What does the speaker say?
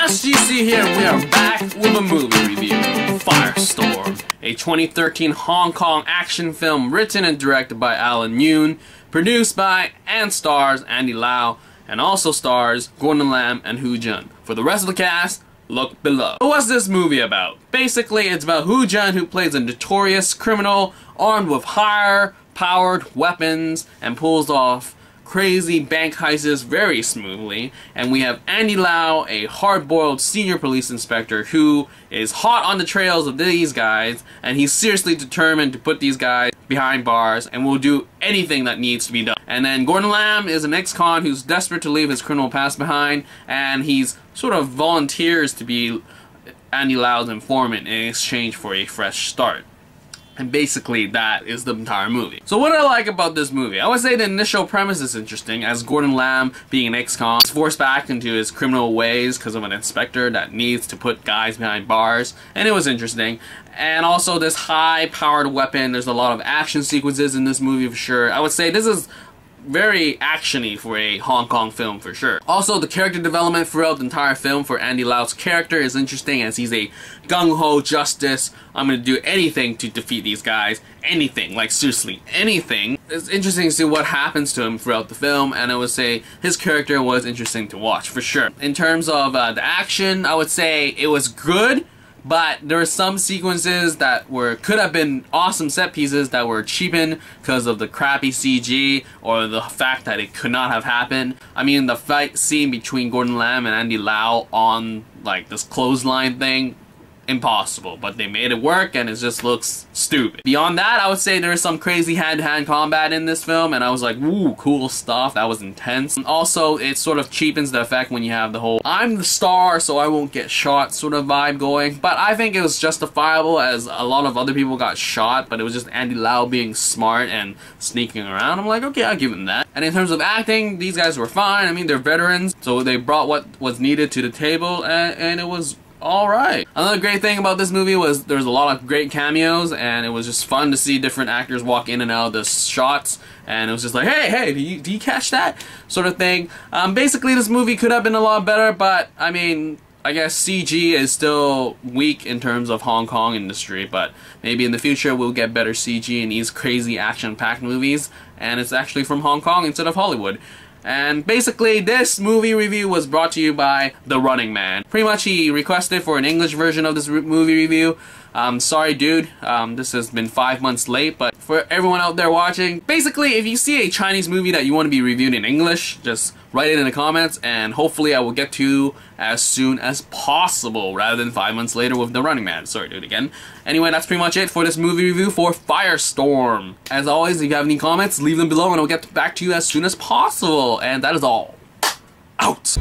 SGC here, and we are back with a movie review, Firestorm, a 2013 Hong Kong action film written and directed by Yuen, produced by and stars Andy Lau, and also stars Gordon Lam and Hu Jun. For the rest of the cast, look below. So what's this movie about? Basically, it's about Hu Jun, who plays a notorious criminal armed with higher-powered weapons and pulls off crazy bank heists very smoothly. And we have Andy Lau, a hard-boiled senior police inspector who is hot on the trails of these guys, and he's seriously determined to put these guys behind bars and will do anything that needs to be done. And then Gordon Lam is an ex-con who's desperate to leave his criminal past behind, and he's sort of volunteers to be Andy Lau's informant in exchange for a fresh start. And basically, that is the entire movie. So what do I like about this movie? I would say the initial premise is interesting, as Gordon Lam, being an ex-con, is forced back into his criminal ways because of an inspector that needs to put guys behind bars, and it was interesting. And also this high-powered weapon, there's a lot of action sequences in this movie for sure. I would say this is very action-y for a Hong Kong film for sure. Also, the character development throughout the entire film for Andy Lau's character is interesting, as he's a gung-ho justice. I'm gonna do anything to defeat these guys. Anything, like seriously, anything. It's interesting to see what happens to him throughout the film, and I would say his character was interesting to watch for sure. In terms of the action, I would say it was good, but there were some sequences that could have been awesome set pieces that were cheapened because of the crappy CG or the fact that it could not have happened. I mean, the fight scene between Gordon Lam and Andy Lau on like this clothesline thing, impossible, but they made it work and it just looks stupid. Beyond that, I would say there's some crazy hand-to-hand combat in this film, and I was like, ooh, cool stuff, that was intense. And also, it sort of cheapens the effect when you have the whole I'm the star so I won't get shot sort of vibe going, but I think it was justifiable as a lot of other people got shot, but it was just Andy Lau being smart and sneaking around. I'm like, okay, I'll give him that. And in terms of acting, these guys were fine. I mean, they're veterans, so they brought what was needed to the table, and it was alright. Another great thing about this movie was there's a lot of great cameos, and it was just fun to see different actors walk in and out of the shots, and it was just like, hey, do you catch that? Sort of thing. Basically, this movie could have been a lot better, but I mean, I guess CG is still weak in terms of Hong Kong industry, but maybe in the future we'll get better CG in these crazy action-packed movies, and it's actually from Hong Kong instead of Hollywood. And basically, this movie review was brought to you by The Running Man. Pretty much, he requested for an English version of this movie review. Sorry dude, this has been 5 months late, but for everyone out there watching, basically, if you see a Chinese movie that you want to be reviewed in English, just write it in the comments, and hopefully I will get to you as soon as possible, rather than 5 months later with The Running Man. Sorry dude again. Anyway, that's pretty much it for this movie review for Firestorm. As always, if you have any comments, leave them below and I'll get back to you as soon as possible. And that is all. Out!